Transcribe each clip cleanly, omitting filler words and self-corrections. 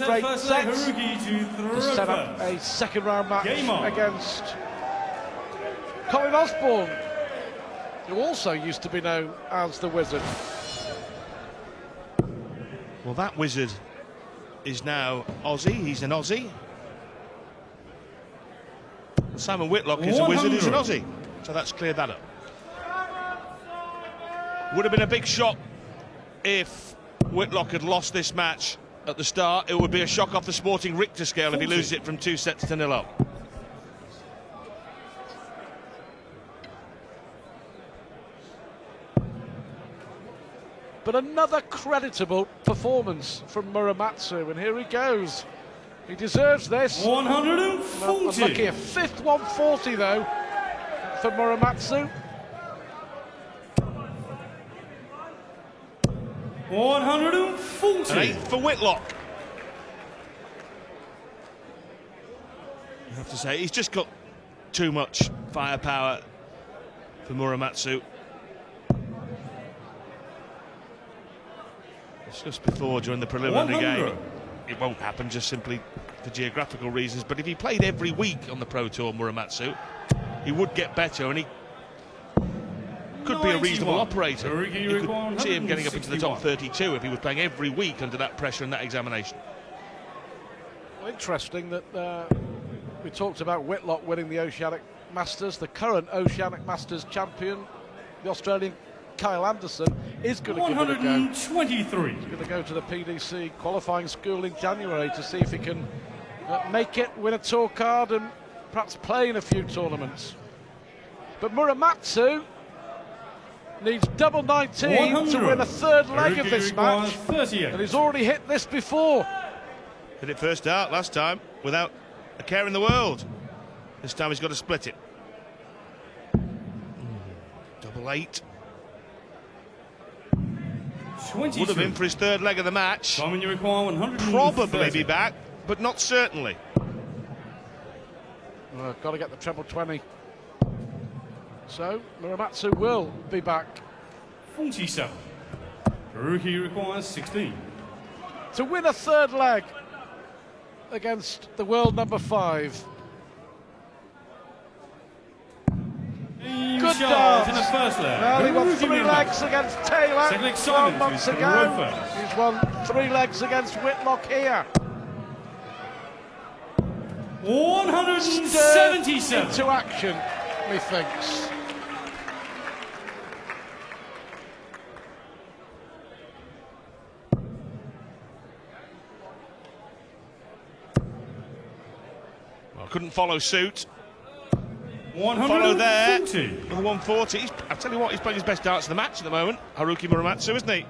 straight sets Haruki to set up a second round match against Colin Osborne, who also used to be known as the Wizard. Well, that Wizard is now Aussie. He's an Aussie. And Simon Whitlock is a Wizard who's an Aussie. So that's cleared that up. Would have been a big shock if Whitlock had lost this match at the start. It would be a shock off the Sporting Richter scale if he loses it from 2 sets to 0 up. But another creditable performance from Muramatsu, and here he goes. He deserves this. 140. Unlucky, a fifth 140 though for Muramatsu. 140. An eighth for Whitlock. I have to say, he's just got too much firepower for Muramatsu. Just before, during the preliminary game, it won't happen just simply for geographical reasons, but if he played every week on the Pro Tour, Muramatsu, he would get better, and he could be a reasonable operator. You could see him getting up into the top 32 if he was playing every week under that pressure and that examination. Well, interesting that we talked about Whitlock winning the Oceanic Masters. The current Oceanic Masters champion, the Australian Kyle Anderson, is going to give it a go. 123. He's going to go to the PDC qualifying school in January to see if he can make it, win a tour card, and perhaps play in a few tournaments. But Muramatsu needs double 19 to win a third leg of this match, and he's already hit this before. Hit it first out last time without a care in the world. This time he's got to split it. Double 8. 22. Would have been for his third leg of the match. Simon, you require 130. Probably be back, but not certainly. Well, got to get the treble 20. So Muramatsu will be back. 47. Haruki requires 16. To win a third leg against the world number 5. Good dart in the first leg. Well, he won 3 legs against Taylor 12 months ago. He's won 3 legs against Whitlock here. 177. Into action, methinks. Well, couldn't follow suit. 140. Follow there with 140. I tell you what, he's playing his best darts of the match at the moment, Haruki Muramatsu, isn't he?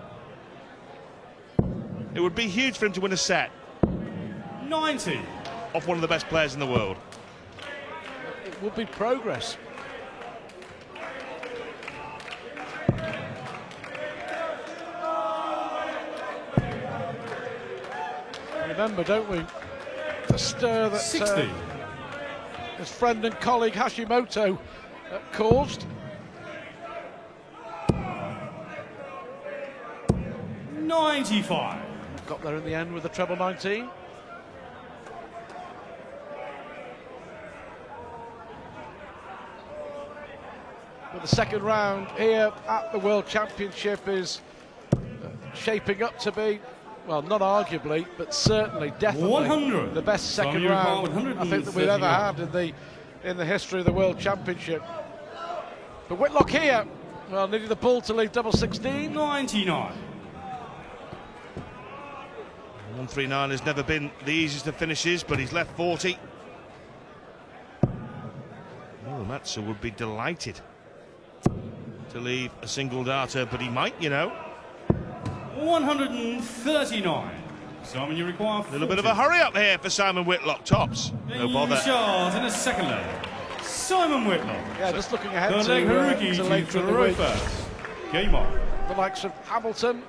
It would be huge for him to win a set 90. off one of the best players in the world. It would be progress. Remember, don't we, the stir that 60. his friend and colleague Hashimoto caused. 95. Got there in the end with the treble 19. But the second round here at the World Championship is shaping up to be, well, not arguably, but certainly, definitely 100. the best second round I think that we've ever had in the history of the World Championship. But Whitlock here, well, needed the bull to leave double 16. 99. 139 has never been the easiest of finishes, but he's left 40. Muramatsu would be delighted to leave a single darter, but he might, you know. 139. Simon, you require 40. A little bit of a hurry up here for Simon Whitlock, tops. No bother. Charles in a second leg. Simon Whitlock. Yeah, just looking ahead Third leg, Haruki to later in the week. Game on. The likes of Hamilton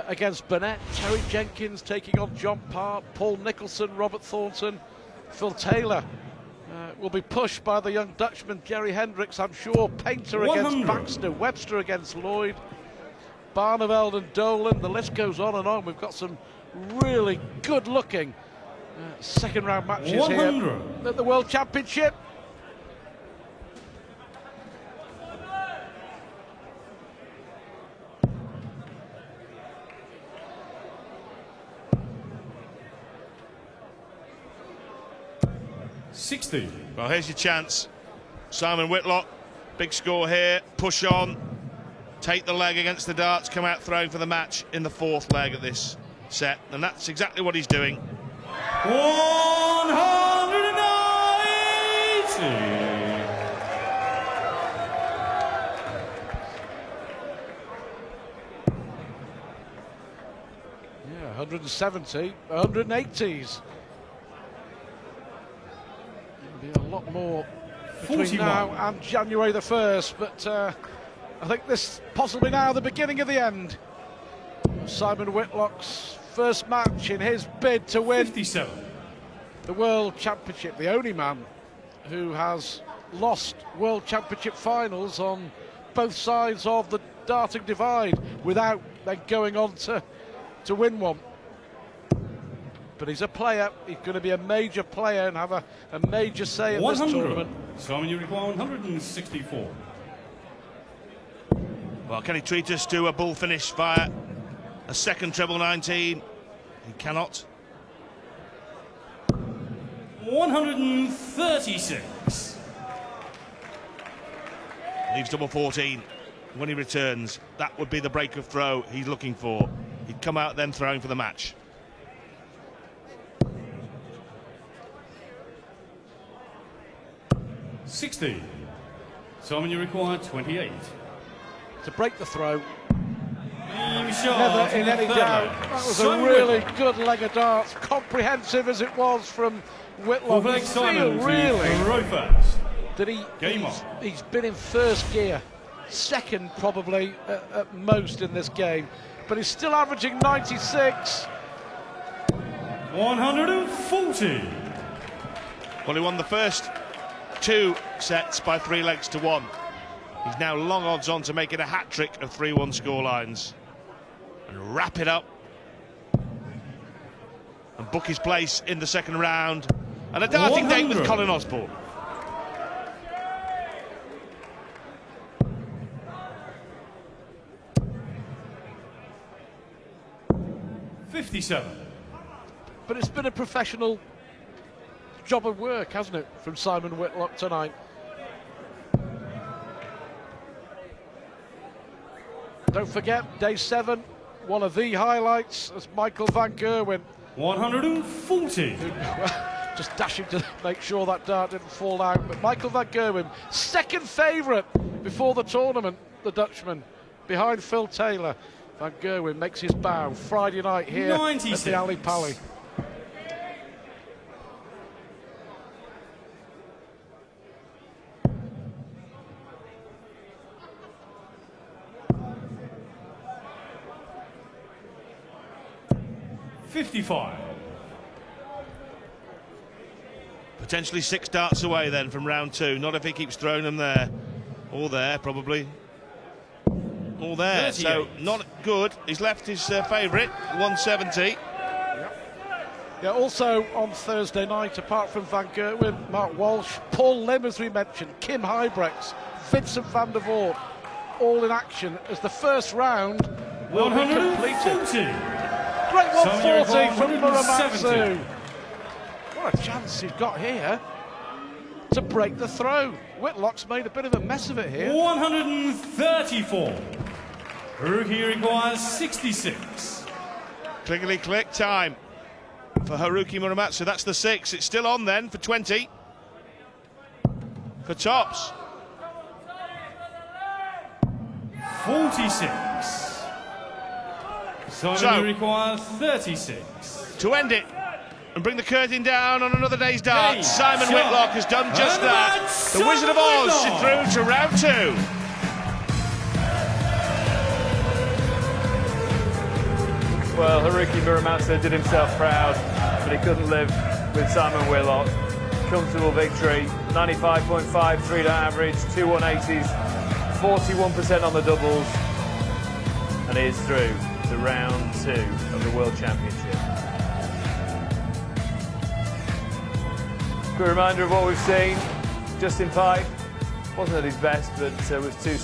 against Burnett, Terry Jenkins taking on John Parr, Paul Nicholson, Robert Thornton, Phil Taylor will be pushed by the young Dutchman Jerry Hendricks, I'm sure. Painter 100. against Baxter, Webster against Lloyd, Barneveld and Dolan. The list goes on and on. We've got some really good looking second round matches 100. here at the World Championship. Well, here's your chance. Simon Whitlock, big score here. Push on, take the leg against the darts, come out throwing for the match in the fourth leg of this set, and that's exactly what he's doing. 190. Yeah, 170, 180s. Be a lot more between 41. now and January the 1st, but I think this possibly now the beginning of the end. Simon Whitlock's first match in his bid to win 57. the World Championship, the only man who has lost World Championship finals on both sides of the darting divide without then going on to win one. But he's a player, he's going to be a major player and have a major say in this 100. tournament. Simon, you require 164. Well, can he treat us to a bull finish via a second treble 19? He cannot. 136. Leaves double 14 when he returns. That would be the break of throw he's looking for. He'd come out then throwing for the match. $60. Simon, you require 28. To break the throw, Never never in any doubt. That was a really good leg of darts, comprehensive as it was from Whitlock. You feel really that he's been in first gear, second probably at most in this game, but he's still averaging 96. 140. Well, he won the first two sets by 3 legs to 1. He's now long odds on to make it a hat-trick of 3-1 scorelines and wrap it up and book his place in the second round and a darting date with Colin Osborne. $57. But it's been a professional job of work, hasn't it, from Simon Whitlock tonight? Don't forget, day 7, one of the highlights as Michael van Gerwen 140. just dashing to make sure that dart didn't fall out. But Michael van Gerwen, second favourite before the tournament, the Dutchman, behind Phil Taylor. Van Gerwen makes his bow Friday night here 96. at the Ali Pali. $55. Potentially 6 darts away then from round 2. Not if he keeps throwing them there. All there, probably. All there. 38. So, not good. He's left his favourite, 170. Yeah, also on Thursday night, apart from Van Gerwen, Mark Walsh, Paul Lim, as we mentioned, Kim Huybrechts, Vincent van der Voort, all in action as the first round will be completed. Great 140 from Muramatsu. What a chance he's got here to break the throw. Whitlock's made a bit of a mess of it here. 134. Haruki requires 66. Clickety click time for Haruki Muramatsu. That's the 6. It's still on then for 20. For tops. 46. Simon requires 36. To end it and bring the curtain down on another day's darts, Simon Whitlock has done just that. The Wizard of Oz is through to round 2. Well, Haruki Muramatsu did himself proud, but he couldn't live with Simon Whitlock. Comfortable victory, 95.53 to average, 2 180s, 41% on the doubles, and he is through to round 2 of the World Championship. Good reminder of what we've seen. Justin Pipe wasn't at his best, but was too